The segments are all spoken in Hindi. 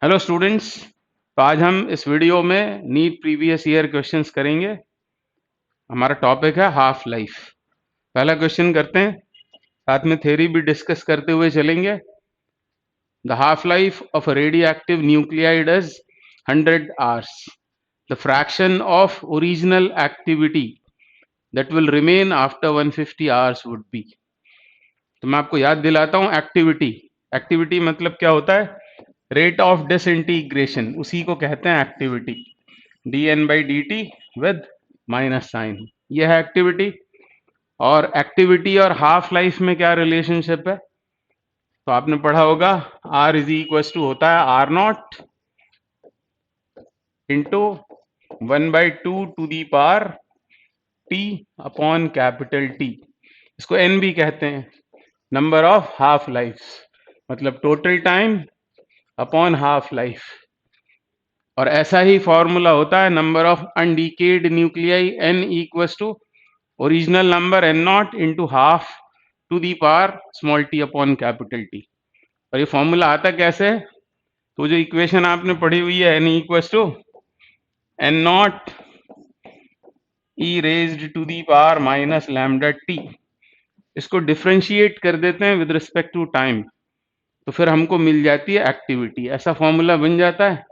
Hello students. तो आज हम इस वीडियो में नीट प्रीवियस ईयर क्वेश्चंस करेंगे। हमारा टॉपिक है हाफ लाइफ। पहला क्वेश्चन करते हैं, साथ में थ्योरी भी डिस्कस करते हुए चलेंगे। The half life of a radioactive nuclide is 100 hours. The fraction of original activity that will remain after 150 hours would be. तो मैं आपको याद दिलाता हूं, एक्टिविटी एक्टिविटी मतलब क्या होता है? रेट ऑफ डिसइंटीग्रेशन, उसी को कहते हैं activity. dN/dt with minus sign, यह है एक्टिविटी। और एक्टिविटी और हाफ लाइफ में क्या रिलेशनशिप है? तो आपने पढ़ा होगा, R इज इक्वल टू होता है R0 into 1/2 to the power T upon capital T। इसको N भी कहते हैं, नंबर ऑफ हाफ लाइफ, मतलब total time upon half life. और ऐसा ही फॉर्मूला होता है number of undecayed nuclei, N equal to original number N0 into half to the power small t upon capital T। और ये फॉर्मूला आता कैसे है? तो जो इक्वेशन आपने पढ़ी हुई है, N equal to N0 e raised to the power minus lambda t, इसको डिफ्रेंशिएट कर देते हैं विद रिस्पेक्ट टू टाइम, तो फिर हमको मिल जाती है एक्टिविटी। ऐसा फॉर्मूला बन जाता है।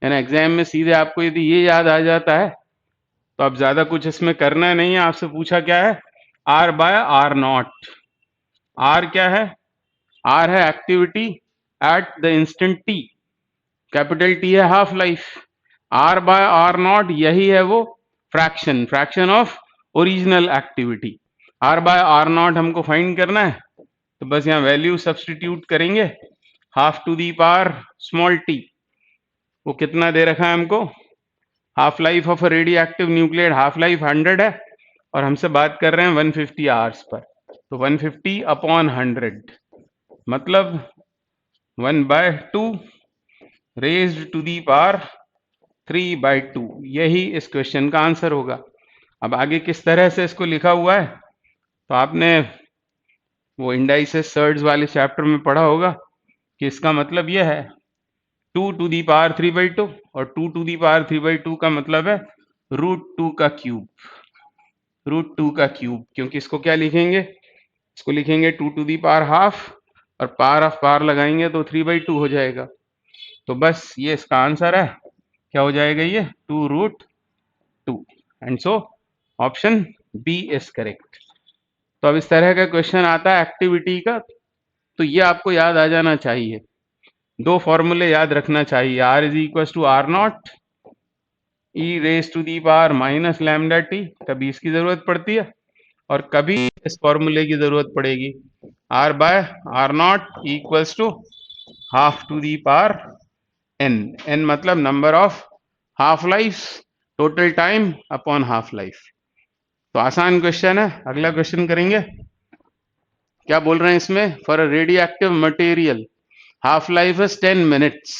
यानी एग्जाम में सीधे आपको यदि ये याद आ जाता है तो अब ज्यादा कुछ इसमें करना नहीं है। आपसे पूछा क्या है? R/R0। R क्या है? R है activity at the instant t, capital T है हाफ लाइफ। R/R0 यही है वो fraction, fraction of original activity. R/R0 हमको फाइंड करना है, तो बस यहाँ वैल्यू सब्सटीट्यूट करेंगे। Half to the power small t, वो कितना दे रखा है हमको? Half life of radio active nuclear, half life 100 है और हमसे बात कर रहे हैं 150 आवर्स पर। तो 150 अपॉन 100 मतलब 1/2 रेज्ड टू दी पावर 3/2, यही इस क्वेश्चन का आंसर होगा। अब आगे किस तरह से इसको लिखा हुआ है, तो आपने वो इंडाइसेस सर्ड्स वाले चैप्टर में पढ़ा होगा कि इसका मतलब यह है 2 टू दी पावर 3/2, और 2 टू दी पावर 3/2 का मतलब है √2 का क्यूब, √2 का क्यूब। क्योंकि इसको क्या लिखेंगे? इसको लिखेंगे 2 टू दी पावर हाफ, और पावर ऑफ पावर लगाएंगे तो 3/2 हो जाएगा। तो बस ये इसका आंसर है। क्या हो जाएगा ये? 2√2। And so option B is correct. तो अब इस तरह का क्वेश्चन आता है एक्टिविटी का, तो ये आपको याद आ जाना चाहिए। दो फॉर्मूले याद रखना चाहिए, R is equal to R0 e raise to the power minus lambda t, कभी इसकी जरूरत पड़ती है और कभी इस फॉर्मूले की जरूरत पड़ेगी। R/R0 equals to half to the power n, n मतलब number of half life, total time upon half life. तो आसान क्वेश्चन है। अगला क्वेश्चन करेंगे। क्या बोल रहे हैं इसमें? For a radio active material half life is 10 minutes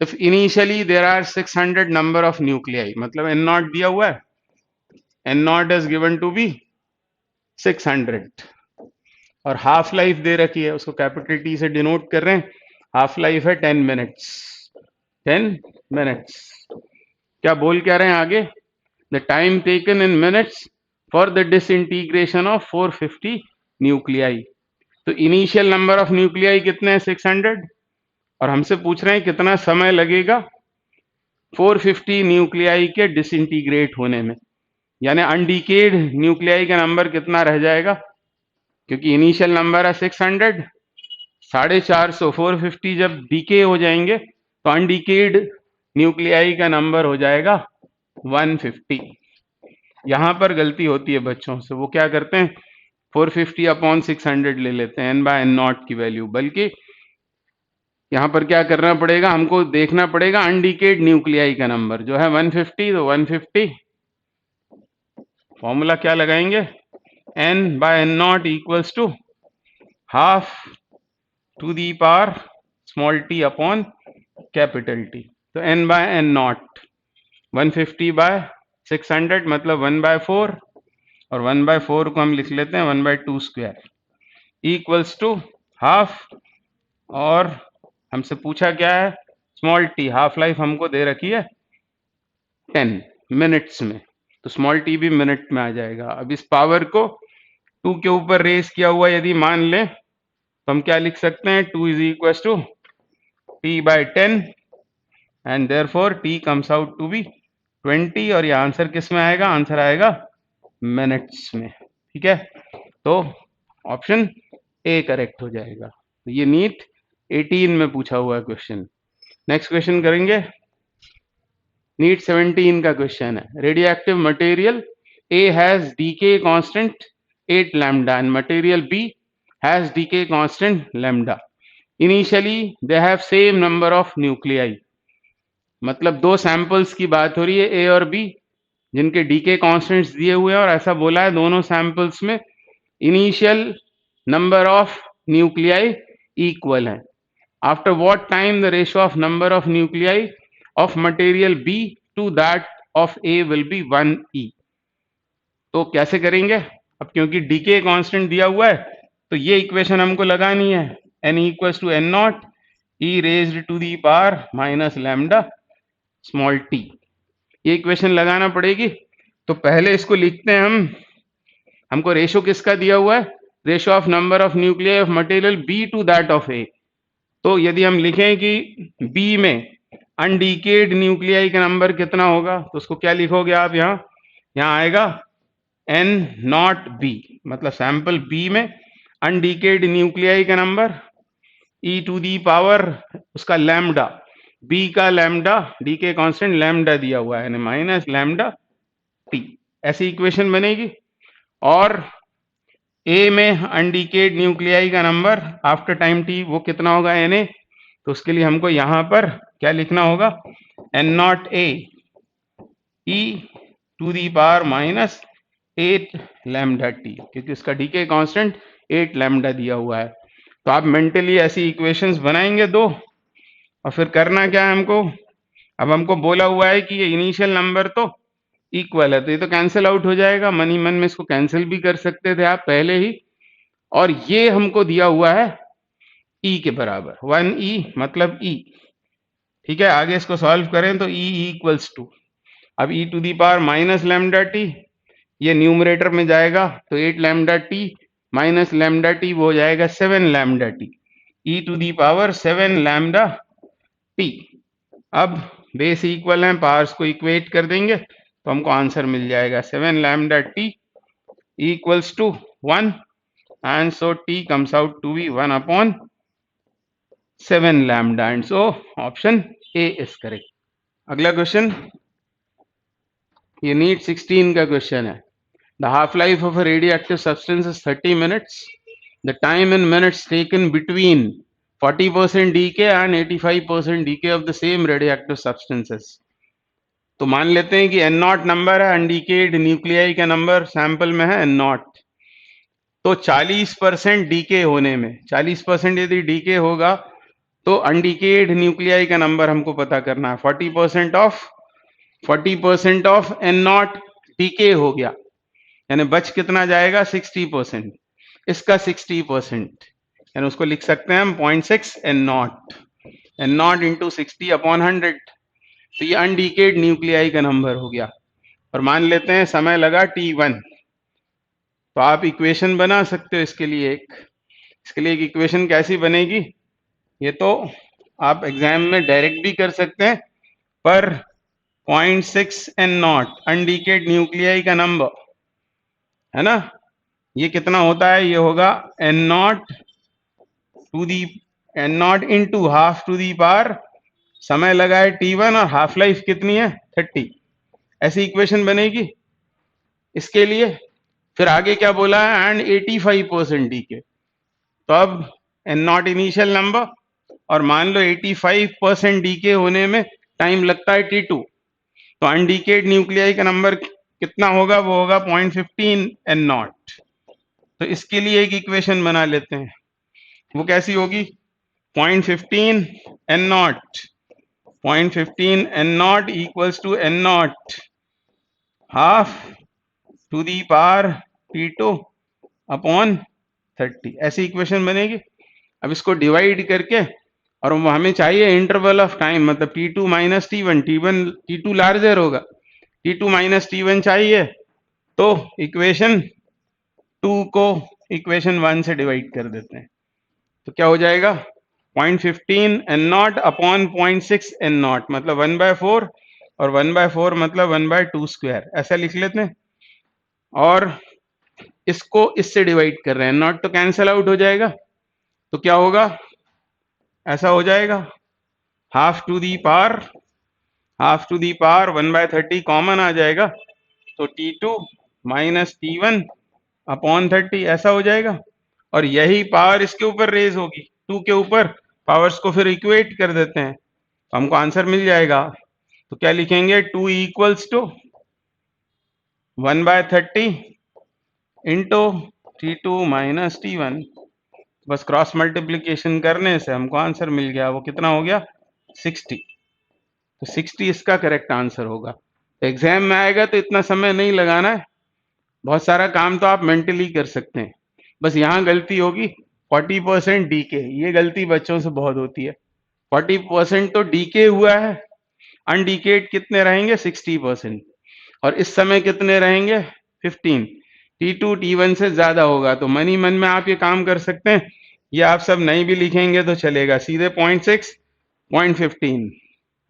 if initially there are 600 number of nuclei, मतलब N0 दिया हुआ है, N0 is given to be 600 और हाफ लाइफ दे रखी है, उसको कैपिटल T से डिनोट कर रहे हैं। हाफ लाइफ है 10 minutes, 10 minutes। क्या बोल क्या रहे हैं आगे? The time taken in minutes for the disintegration of 450 nuclei. तो इनिशियल नंबर ऑफ न्यूक्लियाई कितने हैं? 600, और हमसे पूछ रहे हैं कितना समय लगेगा 450 न्यूक्लियाई के डिसइंटीग्रेट होने में। यानी अनडिकेड न्यूक्लियाई का नंबर कितना रह जाएगा? क्योंकि इनिशियल नंबर है 600, 450, 450 जब डीके हो जाएंगे तो अनडिकेड न्यूक्लियाई का नंबर हो जाएगा 150। यहां पर गलती होती है बच्चों से, वो क्या करते हैं 450 अपॉन 600 ले लेते हैं N/N0 की वैल्यू, बल्कि यहां पर क्या करना पड़ेगा, हमको देखना पड़ेगा अनडिकेड न्यूक्लियाई का नंबर जो है 150। तो 150 फॉर्मूला क्या लगाएंगे? N/N0 equals to half to the power small t upon capital T। तो N/N0 150/600 मतलब 1/4, और 1/4 को हम लिख लेते हैं 1/2 स्क्वायर इक्वल्स टू हाफ, और हमसे पूछा क्या है? स्मॉल टी हाफ लाइफ हमको दे रखी है 10 मिनट्स में, तो स्मॉल टी भी मिनट में आ जाएगा। अब इस पावर को 2 के ऊपर रेस किया हुआ यदि मान लें तो हम क्या लिख सकते हैं, 2 is equal to T by 10 and therefore T comes out to be 20, और ये आंसर किस में आएगा, आंसर आएगा मिनट्स में। ठीक है, तो ऑप्शन ए करेक्ट हो जाएगा। तो ये नीट 18 में पूछा हुआ है क्वेश्चन। नेक्स्ट क्वेश्चन करेंगे, नीट 17 का क्वेश्चन है, radio active material A has decay constant 8 lambda and material B has decay constant lambda. Initially they have same number of nuclei, मतलब दो सैंपल्स की बात हो रही है ए और बी जिनके डीके कांस्टेंट्स दिए हुए हैं, और ऐसा बोला है दोनों सैंपल्स में initial number of nuclei equal है। After what time the ratio of number of nuclei of material B to that of A will be 1e। तो कैसे करेंगे, अब क्योंकि डीके कांस्टेंट दिया हुआ है तो ये इक्वेशन हमको लगानी है, n equals to n not e raised to the power minus lambda small t, ये इक्वेशन लगाना पड़ेगी। तो पहले इसको लिखते हैं हमको रेशो किसका दिया हुआ है, ratio of number of nuclei of material B to that of A. तो यदि हम लिखें कि बी में अनडीकेड न्यूक्लियाई का नंबर कितना होगा, तो उसको क्या लिखोगे आप, यहाँ आएगा n नॉट बी, मतलब सैंपल बी में अनडीकेड न्यूक्लियाई का number e to the power उसका लैम्डा, बी का lambda decay constant lambda दिया हुआ है माइनस लैम्डा टी, ऐसी इक्वेशन बनेगी। और ए में अनडीकेड न्यूक्लियाई का नंबर आफ्टर टाइम टी वो कितना होगा Na, तो उसके लिए हमको यहां पर क्या लिखना होगा, n not A e to the power minus 8 lambda T, क्योंकि इसका डीके कांस्टेंट 8 लैम्डा दिया हुआ है। तो आप मेंटली ऐसी इक्वेशंस बनाएंगे दो, और फिर करना क्या है हमको, अब हमको बोला हुआ है कि ये इनिशियल नंबर तो इक्वल है, तो ये तो कैंसिल आउट हो जाएगा, मन ही मन में इसको कैंसिल भी कर सकते थे आप पहले ही। और ये हमको दिया हुआ है e के बराबर 1e मतलब e। ठीक है, आगे इसको सॉल्व करें तो e इक्वल्स टू, अब e to the power minus lambda T ये न्यूमरेटर में जाएगा, तो 8 lambda T minus lambda T वो हो जाएगा 7 lambda T, e to the power 7 lambda T. अब बेस इक्वल है, पावर्स को इक्वेट कर देंगे तो हमको आंसर मिल जाएगा 7 lambda T equals to 1, and so T comes out to be 1 upon 7 lambda, and so option A is correct. अगला क्वेश्चन, ये नीट 16 का क्वेश्चन है, the half life of a radioactive substance is 30 minutes, the time in minutes taken between 40% decay and 85% decay of the same radioactive substances. तो मान लेते हैं कि एन नॉट नंबर है, अनडीकेड न्यूक्लियाई का नंबर सैंपल में है एन नॉट, तो 40% डीके होने में 40% यदि डीके होगा तो अनडीकेड न्यूक्लियाई का नंबर हमको पता करना है। 40% ऑफ एन नॉट डीके हो गया, यानी बच कितना जाएगा 60%, इसका 60%, यानी उसको लिख सकते हैं हम 0.6 एन नॉट इंटू 60 अपॉन 100, तो ये अनडीकेड न्यूक्लियाई का नंबर हो गया। और मान लेते हैं समय लगा t1, तो आप इक्वेशन बना सकते हो इसके लिए एक इक्वेशन कैसी बनेगी, ये तो आप एग्जाम में डायरेक्ट भी कर सकते हैं, पर 0.6 एन नॉट अनडीकेड न्यूक्लियाई का नंबर है ना, ये कितना होता है, ये होगा N not into half to the power, समय लगा है t1 और हाफ लाइफ कितनी है 30, ऐसी इक्वेशन बनेगी इसके लिए। फिर आगे क्या बोला है, एंड 85% डीके, तो अब एन नॉट इनिशियल नंबर और मान लो 85% डीके होने में टाइम लगता है t2, तो अनडीकेड न्यूक्लियाई का नंबर कितना होगा, वो होगा 0.15 एन नॉट। तो इसके लिए एक इक्वेशन बना लेते हैं, वो कैसी होगी, 0.15 N not equals to N not half to the power t2 upon 30, ऐसी इक्वेशन बनेगी। अब इसको डिवाइड करके और वो हमें चाहिए इंटरवल ऑफ टाइम, मतलब t2 minus t1, t2 larger होगा, t2 माइनस t1 चाहिए, तो इक्वेशन 2 को इक्वेशन 1 से डिवाइड कर देते हैं, तो क्या हो जाएगा 0.15 N not upon 0.6 N not, मतलब 1/4, और 1/4 मतलब 1/2 स्क्वायर, ऐसा लिख लेते हैं। और इसको इससे डिवाइड कर रहे हैं, नॉट तो कैंसिल आउट हो जाएगा, तो क्या होगा, ऐसा हो जाएगा half to the power 1/30 common आ जाएगा, तो t2 माइनस t1 अपॉन 30 ऐसा हो जाएगा, और यही पावर इसके ऊपर रेज होगी 2 के ऊपर, पावर्स को फिर इक्वेट कर देते हैं, तो हमको आंसर मिल जाएगा। तो क्या लिखेंगे, 2 equals to 1/30 into t2 minus t1, बस क्रॉस मल्टीप्लीकेशन करने से हमको आंसर मिल गया, वो कितना हो गया 60, तो 60 इसका करेक्ट आंसर होगा। एग्जाम में आएगा तो इतना समय नहीं लगाना है, बहुत सारा काम तो आप मेंटली कर सकते हैं, बस यहाँ गलती होगी 40% डीके, ये गलती बच्चों से बहुत होती है, 40% तो डीके हुआ है, अनडीकेड कितने रहेंगे 60%, और इस समय कितने रहेंगे 15, t2 t1 से ज्यादा होगा, तो मन ही मन में आप ये काम कर सकते हैं, ये आप सब नहीं भी लिखेंगे तो चलेगा, सीधे 0.6 0.15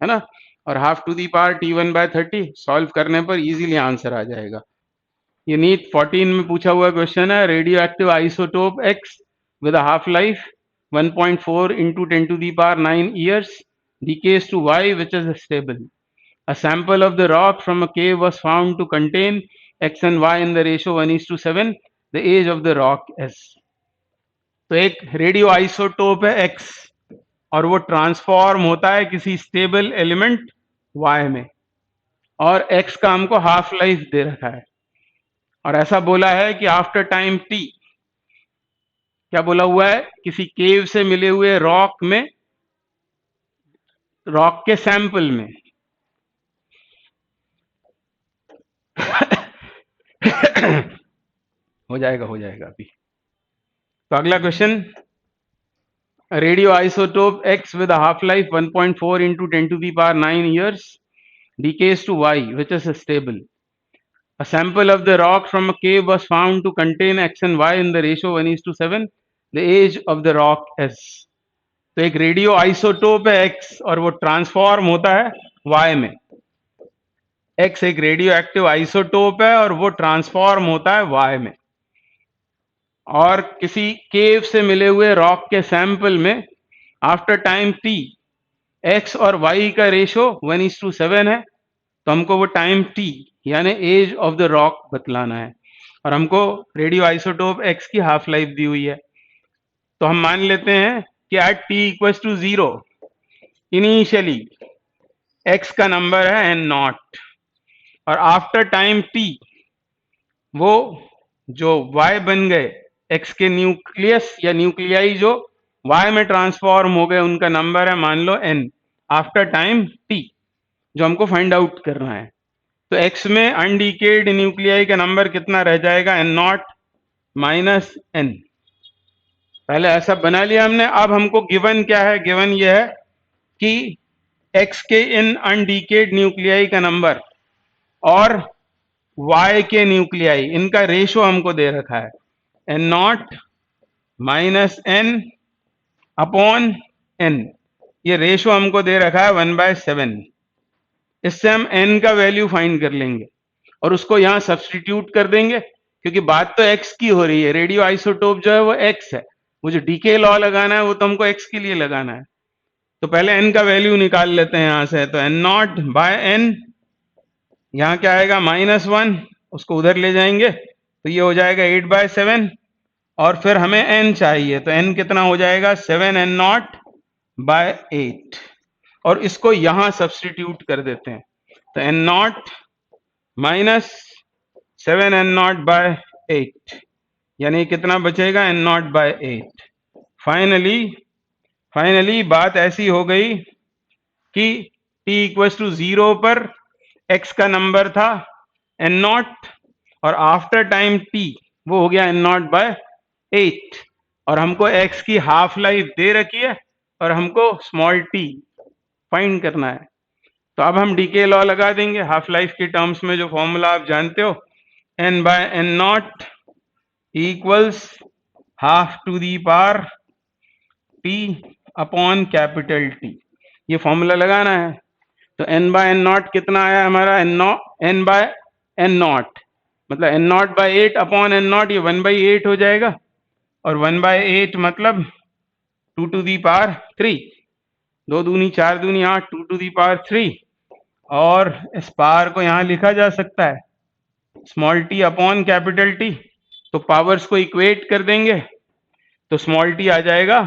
है ना, और half to the power t1/30 solve करने पर इजीली आंसर आ जाएगा। ये नीट 14 में पूछा हुआ क्वेश्चन है, radio active isotope x with a half-life 1.4 into 10 to the power 9 years decays to Y, which is stable. A sample of the rock from a cave was found to contain X and Y in the ratio 1:7. The age of the rock is. तो एक रेडियो आइसोटोप है X, और वो ट्रांसफॉर्म होता है किसी स्टेबल एलिमेंट Y में, और X का हमको हाफ लाइफ दे रखा है, और ऐसा बोला है कि आफ्टर टाइम T, क्या बोला हुआ है, किसी केव से मिले हुए रॉक में, रॉक के सैंपल में हो जाएगा अभी। तो अगला question, radio isotope X with a half life 1.4 into 10 to the power 9 years decays to Y, which is stable. A sample of the rock from a cave was found to contain X and Y in the ratio 1:7. The age of the rock is. तो एक रेडियो आइसोटोप है X, और वो ट्रांसफॉर्म होता है Y में। X एक रेडियो एक्टिव आइसोटोप है और वो ट्रांसफॉर्म होता है Y में, और किसी केव से मिले हुए रॉक के सैंपल में आफ्टर टाइम T X और Y का रेशो 1:7 है, तो हमको वो टाइम T यानी एज ऑफ द रॉक बतलाना है, और हमको रेडियो आइसोटोप X की हाफ लाइफ दी हुई है, तो हम मान लेते हैं कि at T equals to 0 initially X का नंबर है n नॉट, और आफ्टर टाइम T वो जो Y बन गए X के न्यूक्लियस या न्यूक्लियाई जो Y में ट्रांसफॉर्म हो गए, उनका नंबर है मान लो n आफ्टर टाइम T, जो हमको फाइंड आउट करना है। तो X में अनडीकेड न्यूक्लियाई का नंबर कितना रह जाएगा, n नॉट माइनस n। पहले ऐसा बना लिया हमने, अब हमको गिवन क्या है, गिवन ये है कि X के इन अनडीकेड न्यूक्लियाई का नंबर और Y के न्यूक्लियाई, इनका रेशो हमको दे रखा है n not minus n upon n, ये रेशो हमको दे रखा है 1/7। इससे हम n का वैल्यू फाइंड कर लेंगे और उसको यहां सब्सटीट्यूट कर देंगे, क्योंकि बात तो x की हो रही है, रेडियो आइसोटोप जो है वो x है, वो जो डीके लॉ लगाना है वो तो हमको x के लिए लगाना है। तो पहले n का वैल्यू निकाल लेते हैं यहां से, तो n नॉट बाय n, यहां क्या आएगा -1, उसको उधर ले जाएंगे तो ये हो जाएगा 8/7, और फिर हमें n चाहिए, तो n कितना हो जाएगा 7n नॉट बाय 8, और इसको यहां सब्सटीट्यूट कर देते हैं, तो n not minus 7n not by 8, यानी कितना बचेगा n नॉट बाय 8। फाइनली बात ऐसी हो गई कि t इक्वल्स टू 0 पर x का नंबर था n नॉट, और आफ्टर टाइम t वो हो गया n नॉट बाय 8, और हमको x की हाफ लाइफ दे रखी है और हमको स्मॉल टी फाइंड करना है। तो अब हम डीके लॉ लगा देंगे हाफ लाइफ के टर्म्स में, जो फॉर्मूला आप जानते हो, n by N not equals half to the power T upon capital T. ये फॉर्मूला लगाना है। तो n बाय एन नॉट कितना आया हमारा, n बाय एन नॉट मतलब N not by 8 upon N not, ये 1/8 हो जाएगा, और 1/8 मतलब 2 टू दी पावर 3, 2 दूनी 4 दूनी 8, 2 टू दी पावर 3, और इस पावर को यहाँ लिखा जा सकता है small T upon capital T. तो पावर्स को इक्वेट कर देंगे तो स्मॉल टी आ जाएगा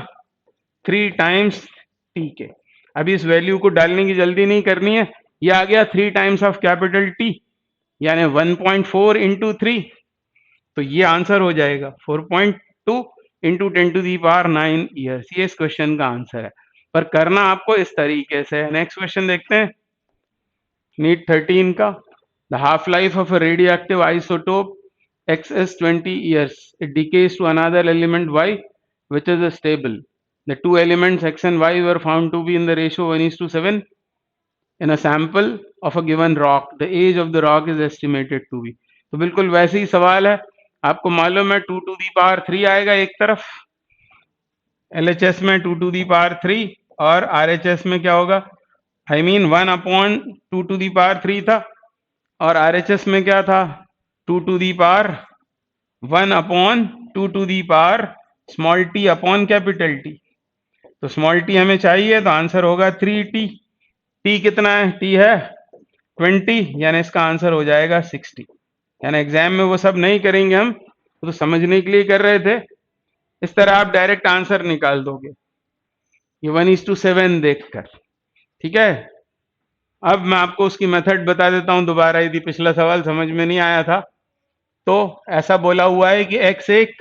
3 टाइम्स टी के। अभी इस वैल्यू को डालने की जल्दी नहीं करनी है, ये आ गया 3 टाइम्स ऑफ कैपिटल टी, यानी 1.4 इंटू 3, तो ये आंसर हो जाएगा 4.2 into 10 to the power 9 years. ये इस क्वेश्चन का आंसर है, पर करना आपको इस तरीके से है। नेक्स्ट क्वेश्चन देखते हैं, नीट 13 का। The half life of a radioactive isotope X is 20 years. It decays to another element Y, which is stable. The two elements X and Y were found to be in the ratio 1:7 in a sample of a given rock. The age of the rock is estimated to be. तो बिल्कुल वैसे ही सवाल है। आपको मालूम है 2 टू दी पावर 3 आएगा एक तरफ, LHS में 2 टू दी पावर 3, और RHS में क्या होगा, I mean 1/2 to the power 3 था, और RHS में क्या था, 2 to the power 1/2 to the power small T upon capital T. तो स्मॉल टी हमें चाहिए, तो आंसर होगा 3t। टी कितना है, टी है 20, यानी इसका आंसर हो जाएगा 60। यानी एग्जाम में वो सब नहीं करेंगे हम, तो समझने के लिए कर रहे थे। इस तरह आप डायरेक्ट आंसर निकाल दोगे ये 1:7 देखकर, ठीक है। अब मैं आपको उसकी मेथड बता देता हूं दोबारा, यदि पिछला सवाल समझ में नहीं आया था। तो ऐसा बोला हुआ है कि X एक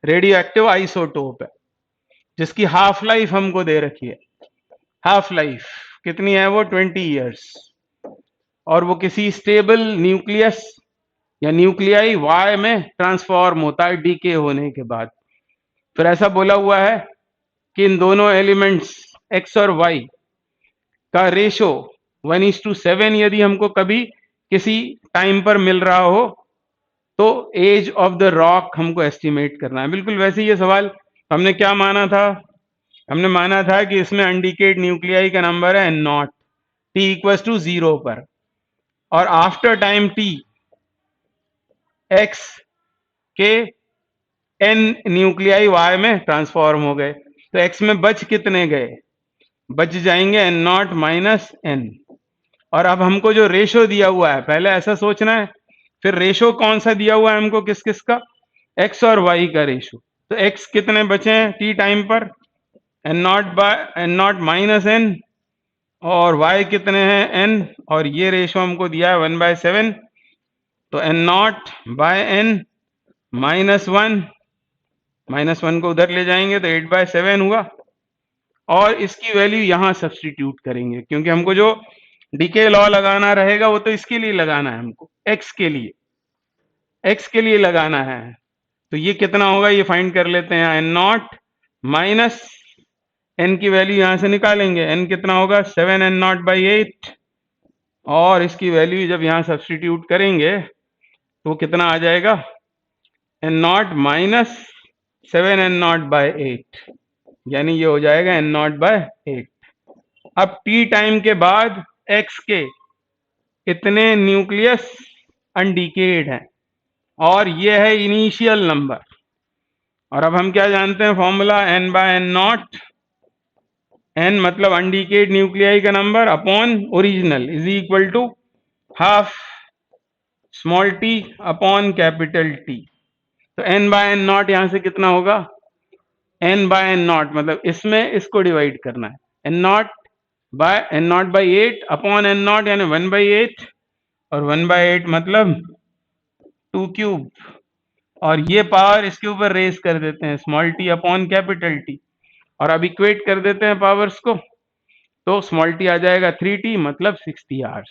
रेडियो एक्टिव आइसोटोप है जिसकी हाफ लाइफ हमको दे रखी है। हाफ लाइफ कितनी है, वो 20 ईयर्स, और वो किसी स्टेबल न्यूक्लियस या न्यूक्लियाई Y में ट्रांसफॉर्म होता है डीके होने के बाद। फिर ऐसा बोला हुआ है कि इन दोनों एलिमेंट्स X और Y का रेशो 1:7 यदि हमको कभी किसी टाइम पर मिल रहा हो, तो एज ऑफ द रॉक हमको एस्टिमेट करना है। बिल्कुल वैसे ही ये सवाल हमने क्या माना था, हमने माना था कि इसमें अनडिकेड न्यूक्लियाई का नंबर है n0, t इक्वल्स टू 0 पर, और आफ्टर टाइम t x के n न्यूक्लियाई y में ट्रांसफॉर्म हो गए। तो x में बच कितने गए, बच जाएंगे n0 माइनस n। और अब हमको जो रेशो दिया हुआ है, पहले ऐसा सोचना है, फिर रेशो कौन सा दिया हुआ है हमको, किस किस का, x और y का रेशो। तो x कितने बचे हैं t टाइम पर, n0 माइनस n, और y कितने हैं n, और ये रेशो हमको दिया है 1/7। तो n0 बाय n -1 को उधर ले जाएंगे तो 8/7 हुआ, और इसकी वैल्यू यहां सब्स्टिट्यूट करेंगे, क्योंकि हमको जो डीके लॉ लगाना रहेगा वो तो इसके लिए लगाना है, हमको x के लिए लगाना है। तो ये कितना होगा, ये फाइंड कर लेते हैं। n0 माइनस n की वैल्यू यहां से निकालेंगे, n कितना होगा 7n0/8, और इसकी वैल्यू जब यहां सब्स्टिट्यूट करेंगे तो कितना आ जाएगा, n0 माइनस 7n0/8, यानी ये हो जाएगा n0/8। अब t टाइम के बाद x के इतने न्यूक्लियस अनडिकेड हैं, और ये है इनिशियल नंबर। और अब हम क्या जानते हैं फॉर्मूला, n/n0, n मतलब अनडिकेड न्यूक्लियाई का number upon original is equal to half small t upon capital T। तो n/n0 यहां से कितना होगा, n/n0 मतलब इसमें इसको डिवाइड करना है, n0/8 अपॉन n0 यानी 1/8, और 1/8 मतलब 2 क्यूब, और ये पावर इसके ऊपर रेस कर देते हैं small t upon capital T, और अब इक्वेट कर देते हैं पावर्स को, तो स्मॉल t आ जाएगा 3t मतलब 60 आवर्स।